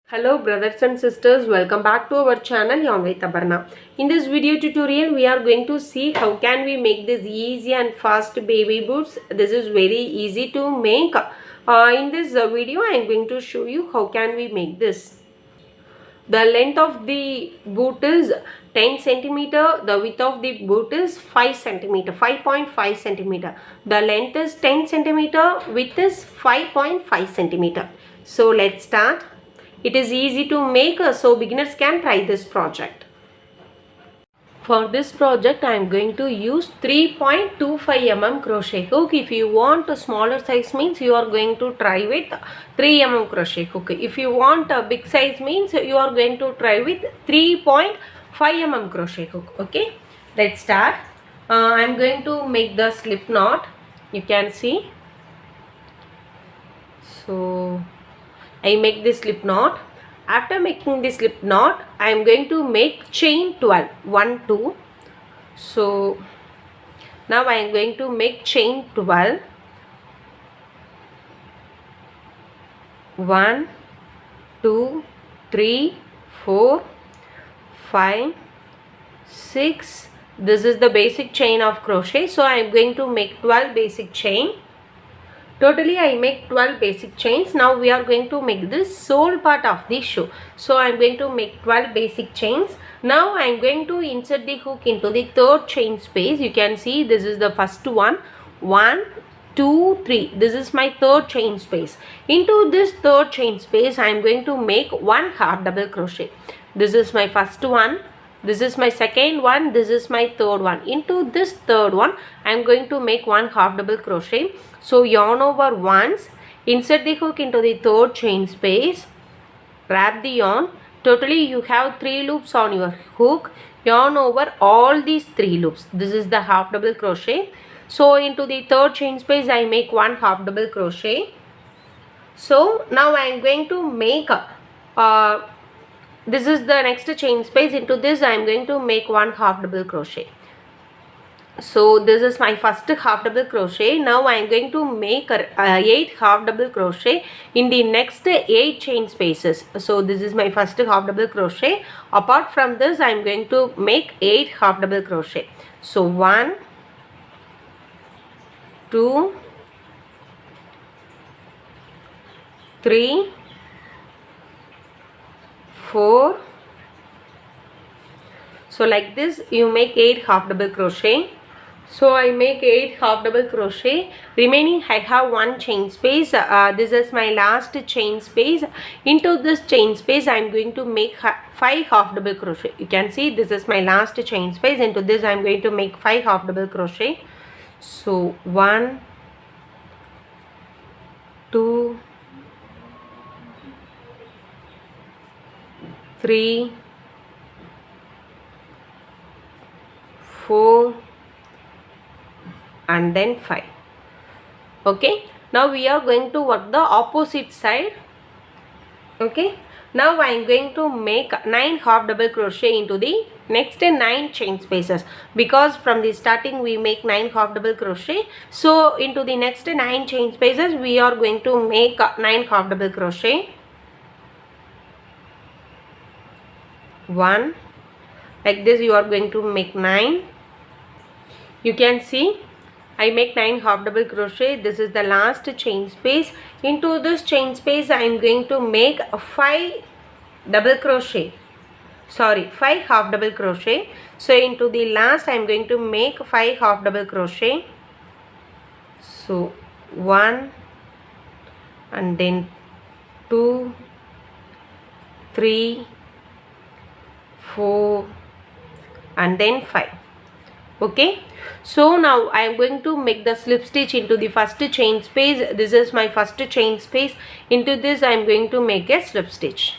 Hello brothers and sisters, welcome back to our channel Yarn With Abarna. In this video tutorial we are going to see how can we make this easy and fast baby boots. This is very easy to make. In this video I am going to show you how can we make this. The length of the boot is 10 centimeter. The width of the boot is 5 centimeter, 5.5 centimeter. The length is 10 centimeter, width is 5.5 centimeter. So let's start. It is easy to make, so beginners can try this project. For this project, I am going to use 3.25 mm crochet hook. If you want a smaller size means you are going to try with 3 mm crochet hook. If you want a big size means you are going to try with 3.5 mm crochet hook. Okay, let's start. I am going to make the slip knot. You can see. So I make this slip knot. After making this slip knot, I am going to make chain 12. 1, 2. So now I am going to make chain 12. 1, 2, 3, 4, 5, 6. This is the basic chain of crochet. So I am going to make 12 basic chain. Totally I make 12 basic chains. Now we are going to make this sole part of the shoe. So I am going to make 12 basic chains. Now I am going to insert the hook into the third chain space. You can see this is the first one. 1, 2, 3. This is my third chain space. Into this third chain space I am going to make one half double crochet. This is my first one. This is my second one. This is my third one. Into this third one I am going to make one half double crochet. So yarn over once, insert the hook into the third chain space, wrap the yarn. Totally you have 3 loops on your hook. Yarn over all these 3 loops. This is the half double crochet. So into the third chain space I make one half double crochet. So now I am going to make this is the next chain space. Into this I am going to make one half double crochet. So this is my first half double crochet. Now I am going to make 8 half double crochet in the next 8 chain spaces. So this is my first half double crochet. Apart from this I am going to make 8 half double crochet. So 1, 2, 3, 4. So like this you make 8 half double crochet. So I make 8 half double crochet. Remaining I have one chain space. This is my last chain space. Into this chain space I am going to make 5 half double crochet. You can see this is my last chain space. Into this I am going to make 5 half double crochet. So 1, 2, 3, 4 and then 5. Okay, now we are going to work the opposite side. Okay, now I am going to make 9 half double crochet into the next 9 chain spaces, because from the starting we make 9 half double crochet. So into the next 9 chain spaces we are going to make 9 half double crochet. 1, like this you are going to make 9. You can see I make 9 half double crochet. This is the last chain space. Into this chain space I am going to make 5 double crochet. Sorry, 5 half double crochet. So into the last I am going to make 5 half double crochet. So 1 and then 2, 3, 4 and then 5. Okay, so now I am going to make the slip stitch into the first chain space. This is my first chain space. Into this I am going to make a slip stitch.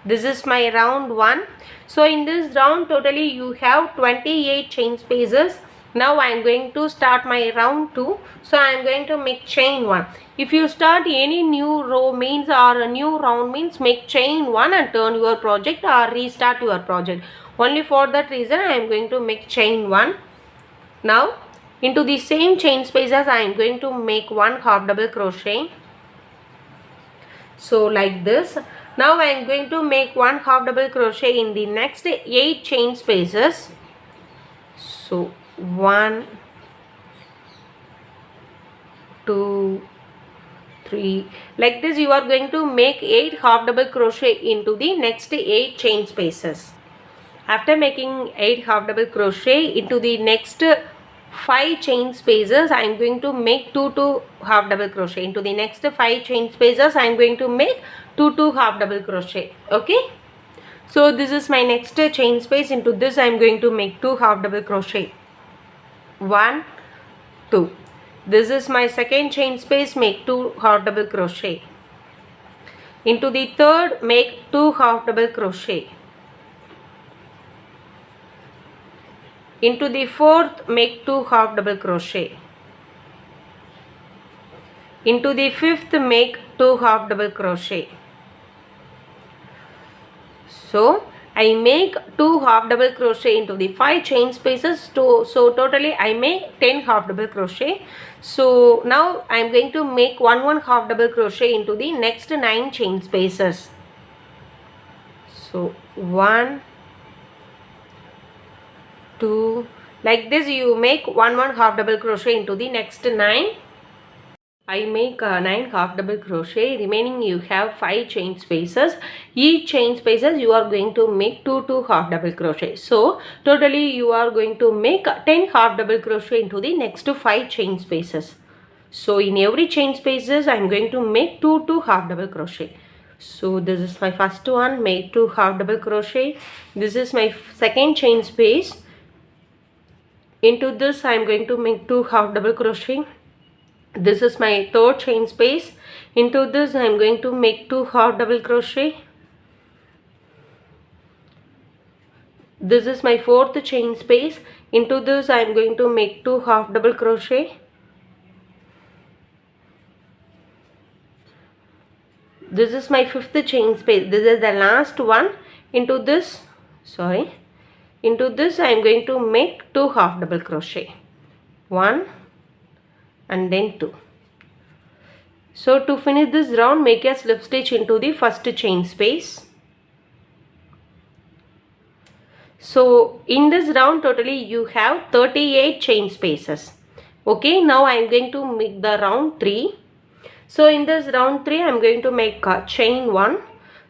This is my round 1. So in this round totally you have 28 chain spaces. Now I am going to start my round 2. So I am going to make chain 1. If you start any new row means or a new round means make chain 1 and turn your project or restart your project. Only for that reason I am going to make chain 1. Now into the same chain spaces I am going to make one half double crochet. So like this. Now I am going to make one half double crochet in the next 8 chain spaces. So 1, 2, 3, like this you are going to make 8 half double crochet into the next 8 chain spaces. After making 8 half double crochet into the next 5 chain spaces, I am going to make 2 half double crochet. Into the next 5 chain spaces, I am going to make 2 half double crochet. Okay. So this is my next chain space. Into this I am going to make 2 half double crochet. 1, 2. This is my second chain space. Make 2 half double crochet. Into the third, make 2 half double crochet. Into the fourth, make 2 half double crochet. Into the fifth, make 2 half double crochet. So I make 2 half double crochet into the 5 chain spaces. So totally I make 10 half double crochet. So now I am going to make 1 half double crochet into the next 9 chain spaces. So 1, 2, like this you make 1 half double crochet into the next 9. I make 9 half double crochet. Remaining you have 5 chain spaces. Each chain spaces you are going to make 2 half double crochet. So totally you are going to make 10 half double crochet into the next 5 chain spaces. So in every chain spaces I am going to make 2 half double crochet. So this is my first one, make 2 half double crochet. This is my second chain space. Into this I am going to make 2 half double crochet. This is my third chain space. Into this I am going to make 2 half double crochet. This is my fourth chain space. Into this I am going to make 2 half double crochet. This is my fifth chain space. This is the last one. Into this I am going to make 2 half double crochet. 1 and then 2. So to finish this round, make a slip stitch into the first chain space. So in this round totally you have 38 chain spaces. Okay, now I am going to make the round 3. So in this round 3 I am going to make chain 1.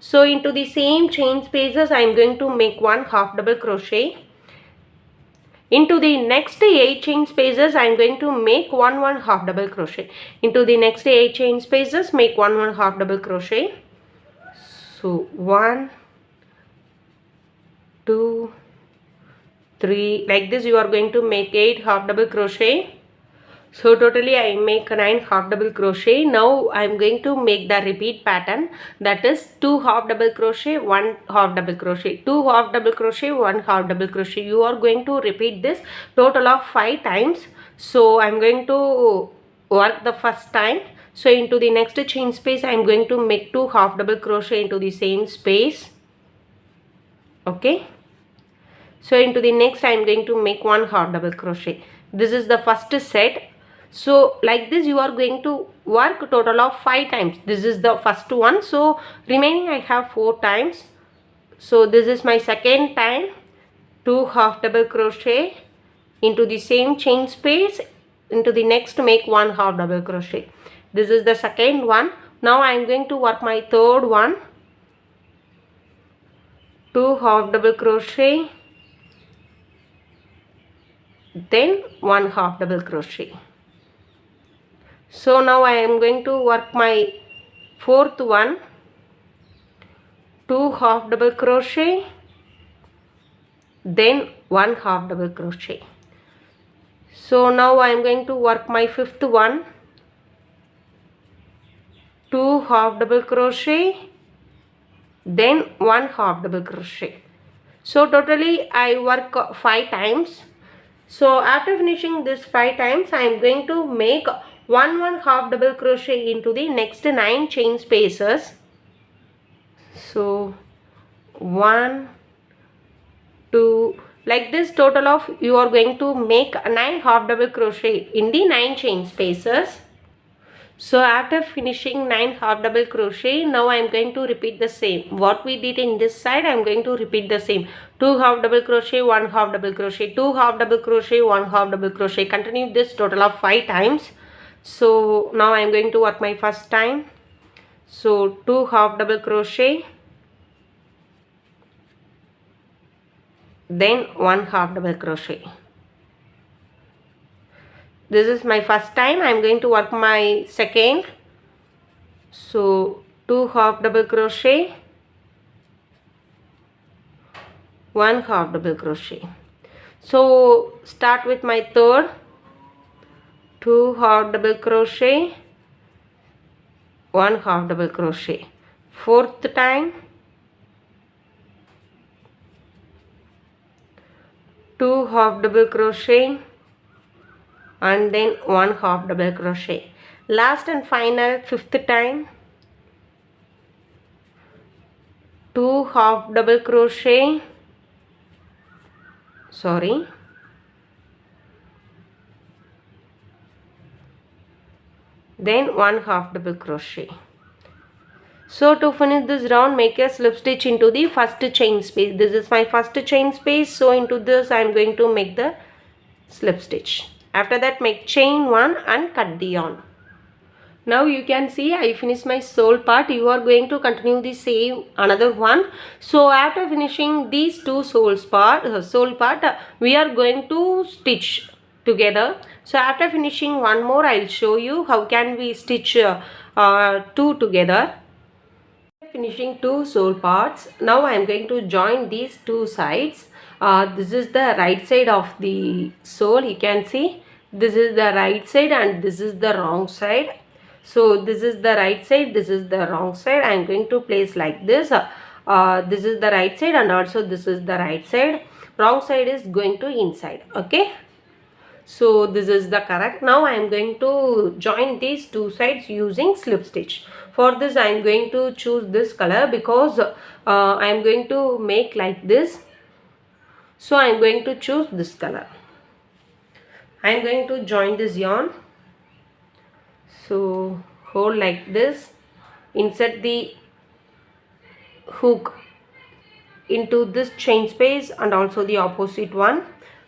So into the same chain spaces I am going to make 1 half double crochet. Into the next 8 chain spaces I am going to make 1 half double crochet. Into the next 8 chain spaces make 1 half double crochet. So 1, 2, 3, like this you are going to make 8 half double crochet. So totally I make 9 half double crochet. Now I am going to make the repeat pattern, that is 2 half double crochet, 1 half double crochet, 2 half double crochet, 1 half double crochet. You are going to repeat this total of 5 times. So I am going to work the first time. So into the next chain space I am going to make 2 half double crochet into the same space. Okay. So into the next I am going to make 1 half double crochet. This is the first set. So like this you are going to work total of 5 times. This is the first one. So remaining I have 4 times. So this is my second time. 2 half double crochet into the same chain space. Into the next make 1 half double crochet. This is the second one. Now I am going to work my third one. 2 half double crochet, then 1 half double crochet. So now I am going to work my fourth one. 2 half double crochet, then 1 half double crochet. So now I am going to work my fifth one. 2 half double crochet, then 1 half double crochet. So totally I work 5 times. So after finishing this 5 times I am going to make 1 half double crochet into the next 9 chain spaces. So 1, 2, like this total of you are going to make 9 half double crochet in the 9 chain spaces. So after finishing 9 half double crochet, now I am going to repeat the same. What we did in this side, I am going to repeat the same. 2 half double crochet, 1 half double crochet, 2 half double crochet, 1 half double crochet. Continue this total of 5 times. So now I am going to work my first time. So 2 half double crochet, then 1 half double crochet. This is my first time. I am going to work my second. So 2 half double crochet, 1 half double crochet. So start with my third. 2 half double crochet, 1 half double crochet. Fourth time, 2 half double crochet and then 1 half double crochet. Last and final, fifth time, 2 half double crochet, then 1 half double crochet. So to finish this round, make a slip stitch into the first chain space. This is my first chain space. So into this I am going to make the slip stitch. After that, make chain 1 and cut the yarn. Now you can see I finished my sole part. You are going to continue the same another one. So after finishing these two sole part, we are going to stitch together. So after finishing one more, I will show you how can we stitch two together. Finishing two sole parts, now I am going to join these two sides. This is the right side of the sole. You can see this is the right side and this is the wrong side. So this is the right side, this is the wrong side. I am going to place like this. This is the right side and also this is the right side. Wrong side is going to inside. Okay. So this is the correct. Now I am going to join these two sides using slip stitch. For this I am going to choose this color because I am going to make like this. So I am going to choose this color. I am going to join this yarn. So hold like this. Insert the hook into this chain space and also the opposite one.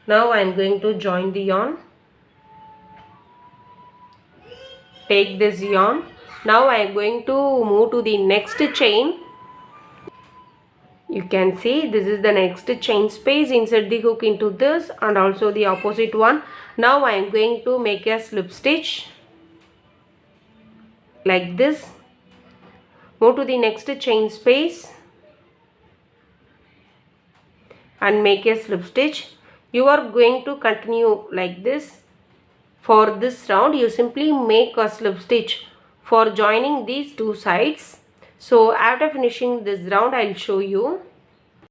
Now I am going to join the yarn. Take this yarn. Now I am going to move to the next chain. You can see this is the next chain space. Insert the hook into this and also the opposite one. Now I am going to make a slip stitch like this. Move to the next chain space and make a slip stitch. You are going to continue like this. For this round, you simply make a slip stitch for joining these two sides. So after finishing this round, I will show you.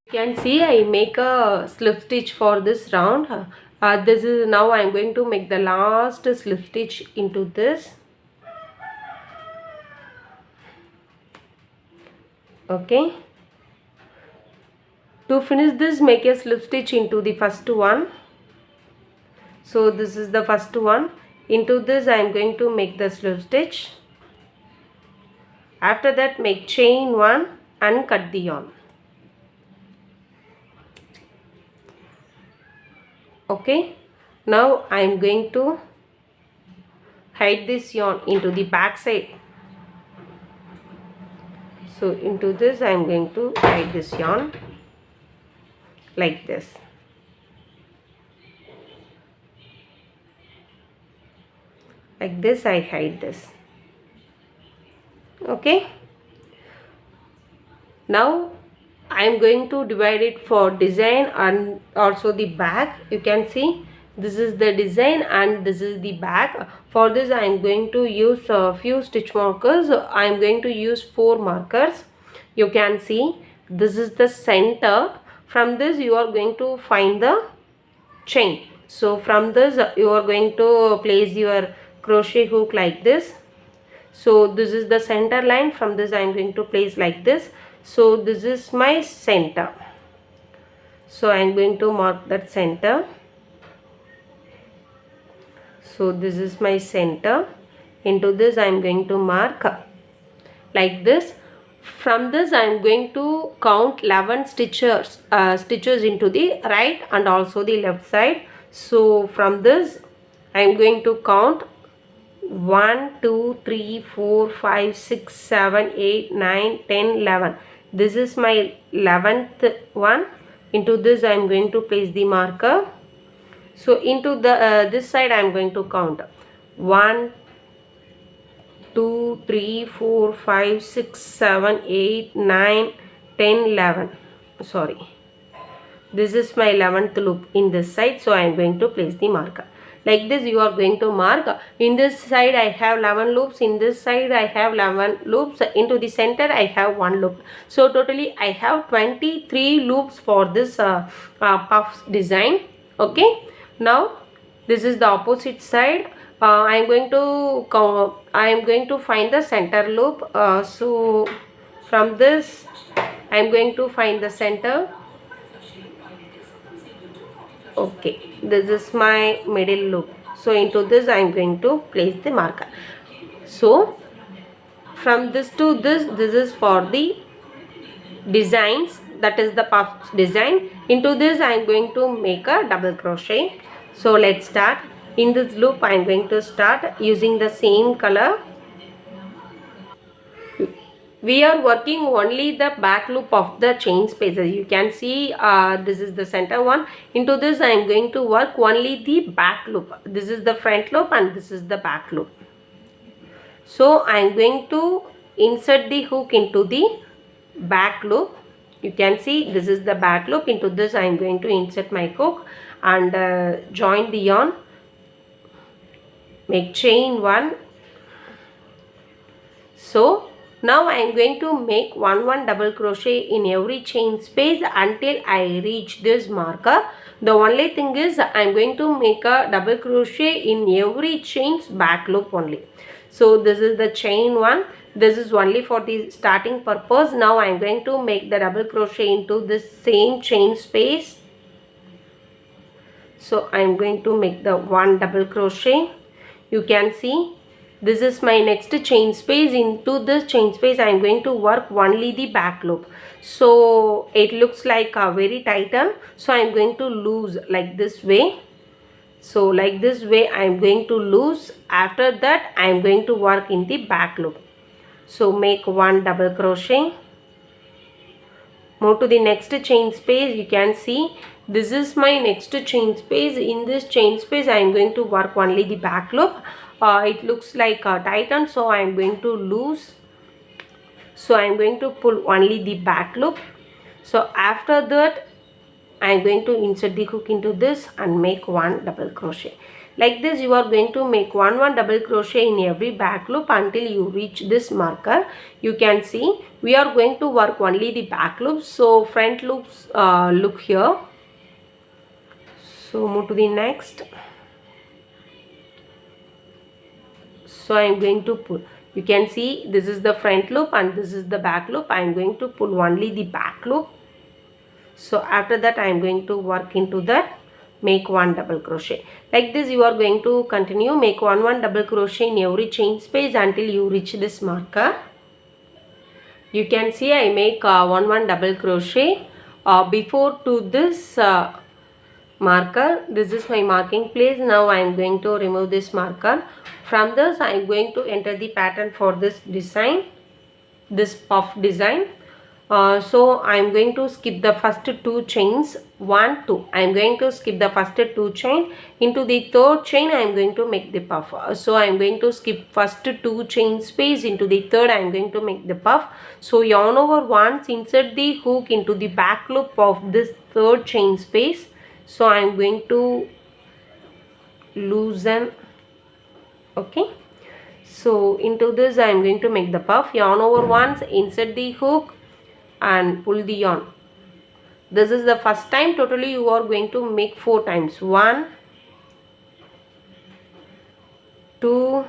You can see I make a slip stitch for this round. This is now I am going to make the last slip stitch into this. Okay. To finish this, make a slip stitch into the first one. So this is the first one. Into this I am going to make the slip stitch. After that, make chain 1 and cut the yarn. Okay. Now I am going to hide this yarn into the back side. So into this I am going to hide this yarn like this. Like this I hide this. Okay. Now I am going to divide it for design and also the back. You can see this is the design and this is the back. For this I am going to use a few stitch markers. I am going to use 4 markers. You can see this is the center. From this you are going to find the chain. So from this you are going to place your crochet hook like this. So this is the center line. From this I am going to place like this. So this is my center. So I am going to mark that center. So this is my center. Into this I am going to mark like this. From this I am going to count 11 stitches into the right and also the left side. So from this I am going to count 1 2 3 4 5 6 7 8 9 10 11. This is my 11th one. Into this I am going to place the marker. So into the this side I am going to count 1 2 3 4 5 6 7 8 9 10 11. Sorry, this is my 11th loop in this side, so I am going to place the marker. Like this you are going to mark. In this side I have 11 loops, in this side I have 11 loops, into the center I have 1 loop. So totally I have 23 loops for this puff design. Okay, now this is the opposite side. I am going to find the center loop. So from this I am going to find the center. Okay, this is my middle loop. So into this I am going to place the marker. So from this to this is for the designs, that is the puff design. Into this I am going to make a double crochet. So let's start. In this loop I am going to start using the same color. We are working only the back loop of the chain spaces. You can see this is the center one. Into this I am going to work only the back loop. This is the front loop and this is the back loop. So I am going to insert the hook into the back loop. You can see this is the back loop. Into this I am going to insert my hook and join the yarn. Make chain 1. So now I am going to make 1 double crochet in every chain space until I reach this marker. The only thing is I am going to make a double crochet in every chain's back loop only. So this is the chain 1. This is only for the starting purpose. Now I am going to make the double crochet into this same chain space. So I am going to make the 1 double crochet. You can see this is my next chain space. Into this chain space I am going to work only the back loop. So it looks like a very tighten. So I am going to loose like this way. So like this way I am going to loose. After that I am going to work in the back loop. So make 1 double crochet. Move to the next chain space. You can see this is my next chain space. In this chain space I am going to work only the back loop. It looks like a tighten, so I am going to loose. So I am going to pull only the back loop. So after that I am going to insert the hook into this and make 1 double crochet. Like this you are going to make 1 double crochet in every back loop until you reach this marker. You can see we are going to work only the back loops. So front loops look here. So move to the next. So I am going to pull. You can see this is the front loop and this is the back loop. I am going to pull only the back loop. So after that I am going to work into that, make 1 double crochet. Like this you are going to continue, make 1 double crochet in every chain space until you reach this marker. You can see I make 1 double crochet before to this marker. This is my marking place. Now I am going to remove this marker. From this I am going to enter the pattern for this design, this puff design. So I am going to skip the first 2 chains, 1 2. I am going to skip the first 2 chain. Into the 3rd chain I am going to make the puff. So I am going to skip first 2 chain space. Into the 3rd I am going to make the puff. So yarn over once, insert the hook into the back loop of this 3rd chain space. So I am going to loosen. Okay, so into this I am going to make the puff. Yarn over once, insert the hook and pull the yarn. This is the first time. Totally you are going to make 4 times. 1 2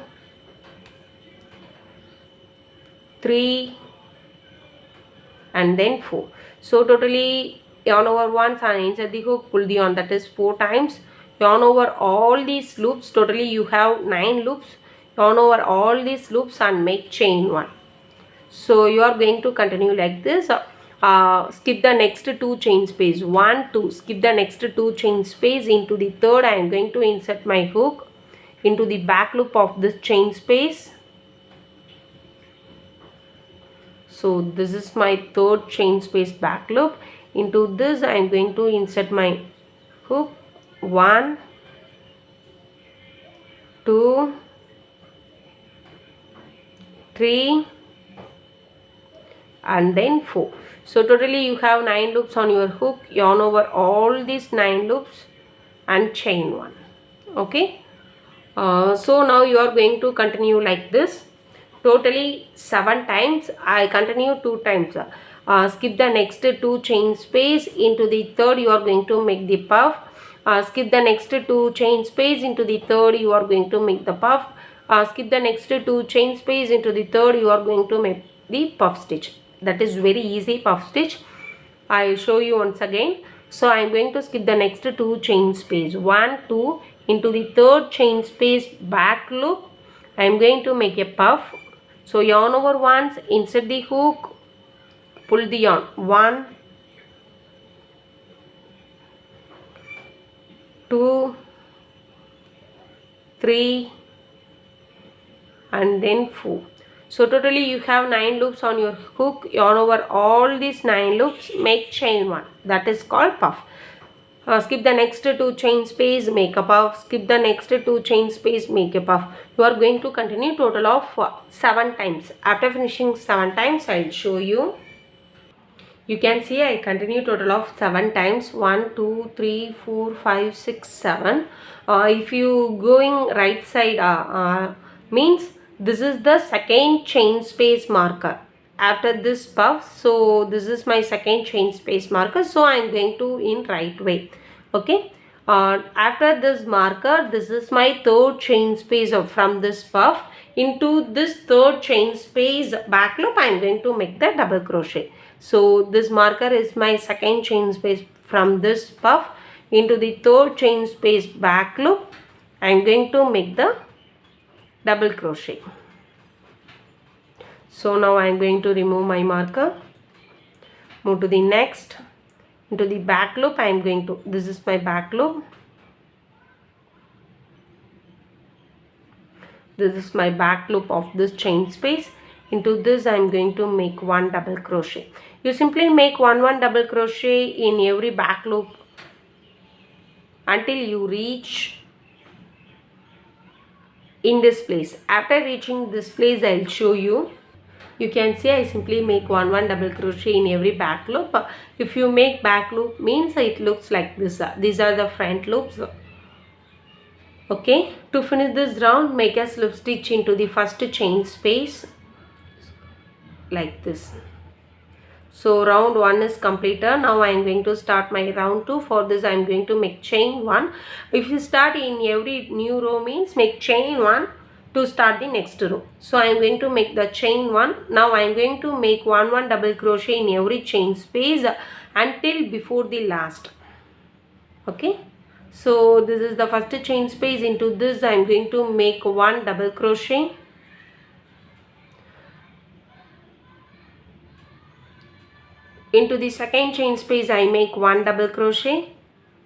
3 and then 4. So totally yarn over once and insert the hook, pull the yarn, that is 4 times. Yarn over all these loops. Totally you have 9 loops. yarn over all these loops and make chain 1. So you are going to continue like this. Skip the next 2 chain space, 1 2, skip the next 2 chain space. Into the third I am going to insert my hook into the back loop of this chain space. So this is my third chain space back loop. Into this I am going to insert my hook, 1 2 3 and then 4. So totally you have 9 loops on your hook. Yarn over all these 9 loops and chain 1. Okay. So now you are going to continue like this totally 7 times. I continue 2 times. Skip the next 2 chain space. Into the third you are going to make the puff. Skip the next 2 chain space. Into the third you are going to make the puff. Skip the next 2 chain space. Into the third you are going to make the puff stitch. That is very easy puff stitch. I will show you once again. So I am going to skip the next 2 chain space, 1 2. Into the third chain space back loop I am going to make a puff. So yarn over once, insert the hook, pull the yarn, 1 2 3 and then 4. So totally you have 9 loops on your hook. Yarn over all these 9 loops, make chain 1. That is called puff. Skip the next 2 chain space, make a puff. Skip the next 2 chain space, make a puff. You are going to continue total of 7 times. After finishing 7 times, I will show you. You can see I continue total of 7 times. 1, 2, 3, 4, 5, 6, 7. If you going right side means this is the second chain space marker. After this puff, so this is my second chain space marker. So I am going to in right way. Okay. After this marker, this is my third chain space from this puff. Into this third chain space back loop, I am going to make the double crochet. So this marker is my second chain space from this puff. Into the third chain space back loop, I am going to make the double crochet. So now I am going to remove my marker, move to the next. Into the back loop I am going to, this is my back loop, this is my back loop of this chain space. Into this I am going to make 1 double crochet. You simply make 1 double crochet in every back loop until you reach in this place. After reaching this place I will show you. You can see I simply make 1 double crochet in every back loop. If you make back loop means it looks like this. These are the front loops. Okay, to finish this round, make a slip stitch into the first chain space like this. So round 1 is completed. Now I am going to start my round 2. For this I am going to make chain 1. If you start in every new row means make chain 1 to start the next row. So I am going to make the chain 1. Now I am going to make 1 double crochet in every chain space until before the last. Okay. So this is the first chain space. Into this I am going to make 1 double crochet. Into the second chain space I make 1 double crochet.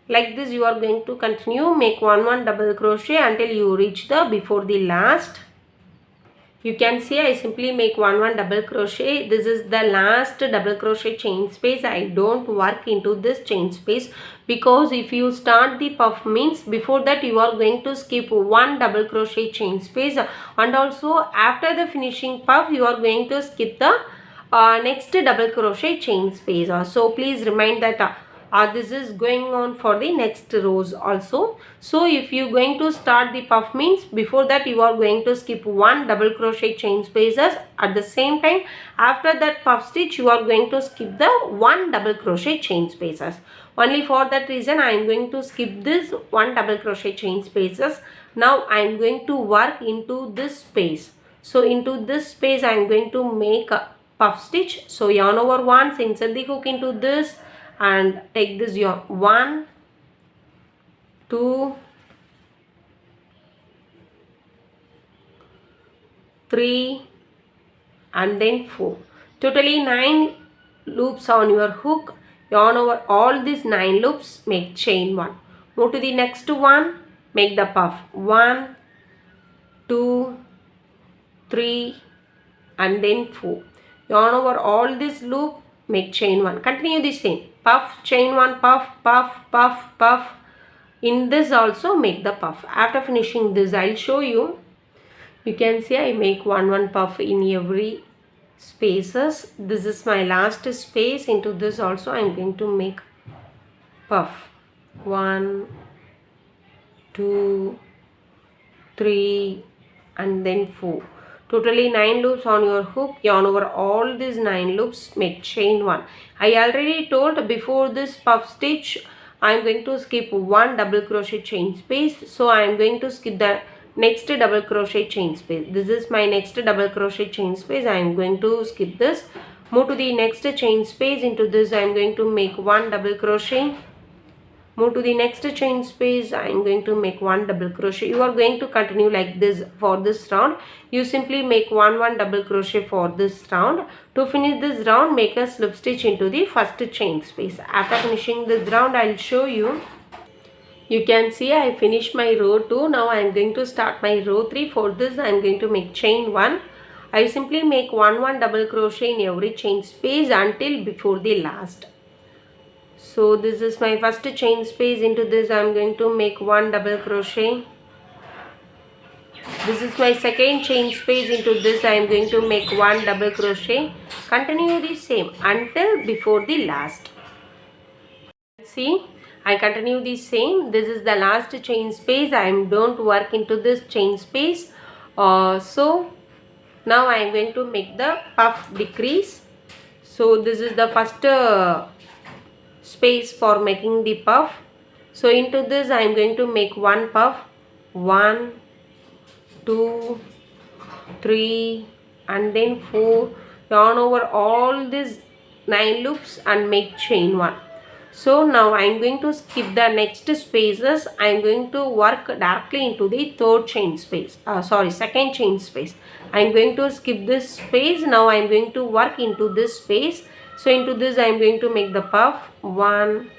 Like this you are going to continue, make 1 double crochet until you reach the before the last. You can see I simply make 1 double crochet. This is the last double crochet chain space. I don't work into this chain space because if you start the puff means before that you are going to skip 1 double crochet chain space, and also after the finishing puff you are going to skip the next double crochet chain space. So please remind that this is going on for the next rows also. So if you going to start the puff means before that you are going to skip 1 double crochet chain spaces. At the same time after that puff stitch you are going to skip the 1 double crochet chain spaces. Only for that reason I am going to skip this 1 double crochet chain spaces. Now I am going to work into this space. So into this space I am going to make a puff stitch. So yarn over once, insert the hook into this and take this yarn, 1 2 3 and then 4. Totally 9 loops on your hook. Yarn over all these 9 loops, make chain 1. Move to the next one, make the puff. 1, 2, 3 and then 4. Yarn over all this loop, make chain 1. Continue the same. Puff, chain 1, puff, puff, puff, puff. In this also make the puff. After finishing this, I'll show you. You can see I make one puff in every spaces. This is my last space. Into this also I am going to make puff. 1, 2, 3 and then 4. Totally 9 loops on your hook. Yarn over all these 9 loops, make chain 1. I already told before this puff stitch I am going to skip one double crochet chain space. So I am going to skip the next double crochet chain space. This is my next double crochet chain space. I am going to skip this. Move to the next chain space. Into this I am going to make one double crochet. Move to the next chain space. I am going to make one double crochet. You are going to continue like this for this round. You simply make one double crochet for this round. To finish this round, make a slip stitch into the first chain space. After finishing this round, I will show you. You can see I finished my row 2. Now I am going to start my row 3. For this I am going to make chain 1. I simply make one double crochet in every chain space until before the last. So this is my first chain space. Into this I am going to make one double crochet. This is my second chain space. Into this I am going to make one double crochet. Continue the same until before the last. See, I continue the same. This is the last chain space. I don't work into this chain space. So now I am going to make the puff decrease. So this is the first space for making the puff. So into this I am going to make one puff. 1, 2, 3 and then 4. Yarn over all these 9 loops and make chain 1. So now I am going to skip the next spaces. I am going to work directly into the third chain space. Second chain space. I am going to skip this space. Now I am going to work into this space. So into this I am going to make the puff. 1,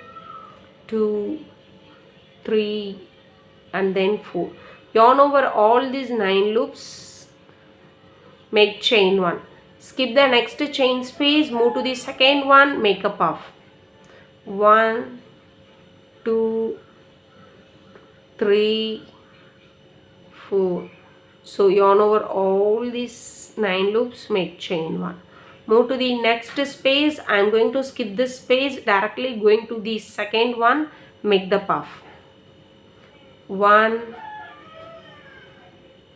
2, 3 and then 4. Yarn over all these 9 loops, make chain 1. Skip the next chain space, move to the second one, make a puff. 1, 2, 3, 4. So yarn over all these 9 loops, make chain 1. Move to the next space. I am going to skip this space, directly going to the second one, make the puff. 1,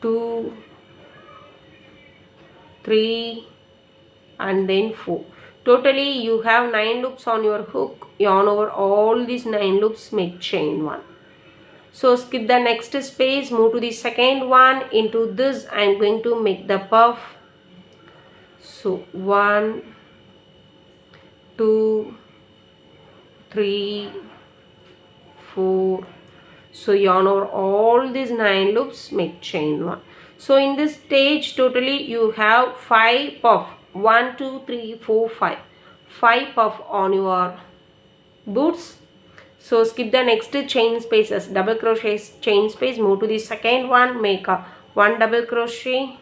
2, 3 and then 4. Totally you have 9 loops on your hook. Yarn over all these 9 loops, make chain 1. So skip the next space, move to the second one. Into this I am going to make the puff. So 1, 2, 3, 4. So yarn over all these 9 loops, make chain 1. So in this stage totally you have 5 puff. 1, 2, 3, 4, 5. 5 puff on your boots. So skip the next chain spaces, double crochet chain space, move to the second one, make a one double crochet.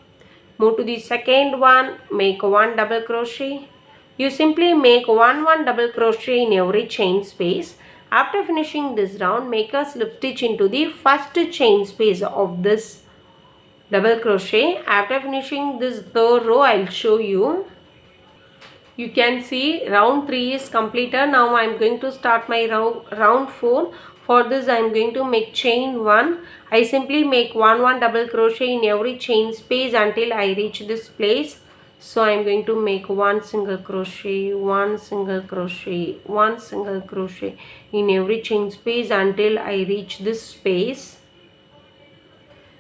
Move to the second one, make one double crochet. You simply make one double crochet in every chain space. After finishing this round, make a slip stitch into the first chain space of this double crochet. After finishing this third row, I will show you. You can see round 3 is completed. Now I am going to start my round 4. For this I am going to make chain 1. I simply make one double crochet in every chain space until I reach this place. So I am going to make one single crochet, one single crochet, one single crochet in every chain space until I reach this space.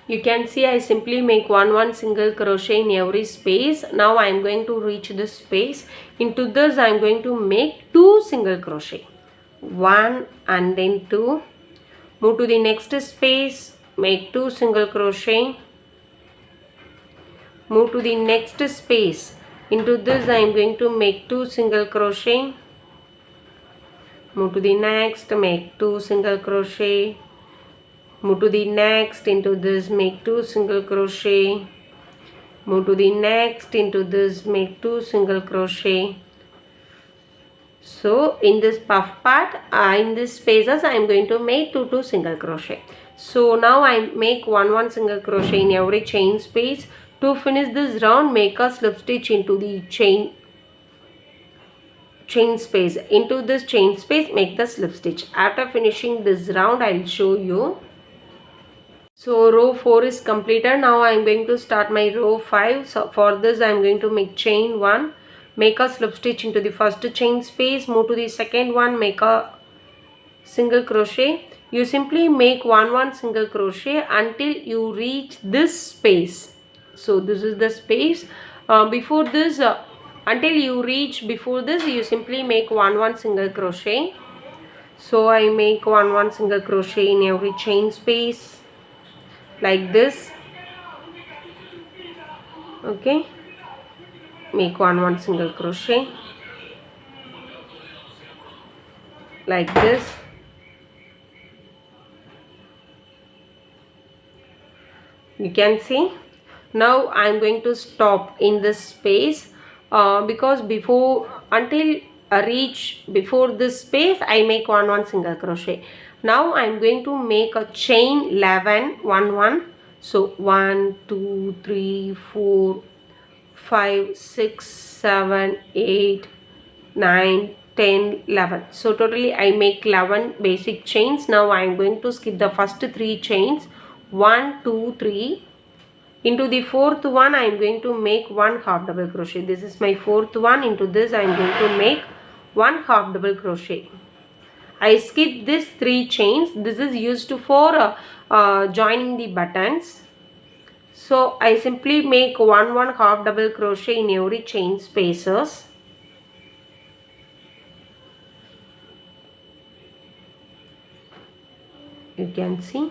You can see I simply make one single crochet in every space. Now I am going to reach this space. Into this I am going to make 2 single crochet. 1 and then 2. Move to the next space, make 2 single crochet. move to the next space. Into this I am going to make 2 single crochet, move to the next, make 2 single crochet, move to the next, into this make 2 single crochet, move to the next, into this make 2 single crochet. So in this puff part, in this spaces I am going to make 2 single crochet. So now I make 1 single crochet in every chain space. To finish this round, make a slip stitch into the chain space. Into this chain space, make the slip stitch. After finishing this round, I will show you. So row 4 is completed. Now I am going to start my row 5. So for this I am going to make chain 1, make a slip stitch into the first chain space, move to the second one, make a single crochet. You simply make 1 single crochet until you reach this space. So this is the space. Before this, until you reach before this, you simply make 1 single crochet. So I make 1 single crochet in every chain space like this. Okay, make 1 single crochet like this. You can see. Now I am going to stop in this space because until I reach before this space I make 1 single crochet. Now I am going to make a chain 11 1. So 1 2 3 4 5 6 7 8 9 10 11. So totally I make 11 basic chains. Now I am going to skip the first 3 chains, 1 2 3. Into the fourth one I am going to make 1 half double crochet. This is my fourth one. Into this I am going to make 1 half double crochet. I skip this 3 chains. This is used for joining the buttons. So I simply make 1 half double crochet in every chain spaces. You can see.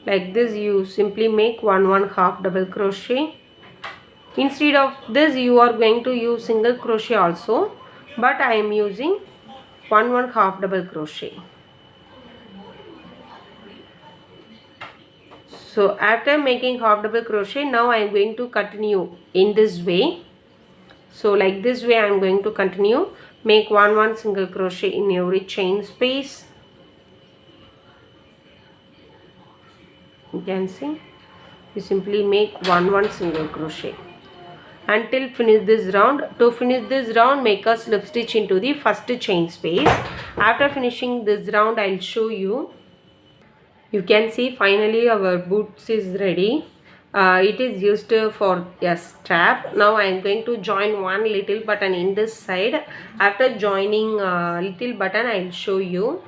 Like this you simply make 1 half double crochet. Instead of this you are going to use single crochet also, but I am using 1 half double crochet. So after making half double crochet, now I am going to continue in this way. So like this way I am going to continue. Make 1 single crochet in every chain space. You can see. You simply make 1 single crochet until finish this round. To finish this round, make a slip stitch into the first chain space. After finishing this round, I will show you. You can see finally our boots is ready. It is used for a strap. Now I am going to join one little button in this side. After joining little button, I will show you.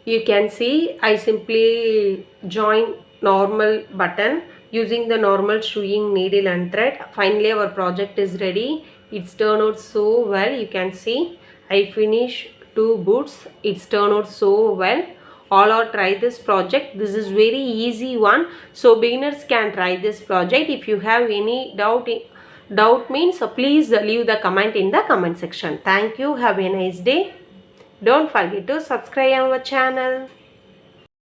You can see I simply join normal button using the normal sewing needle and thread. Finally our project is ready. It's turned out so well. You can see I finished 2 boots. It's turned out so well. All are try this project. This is very easy one, so beginners can try this project. If you have any doubt means please leave the comment in the comment section. Thank you. Have a nice day. Don't forget to subscribe our channel.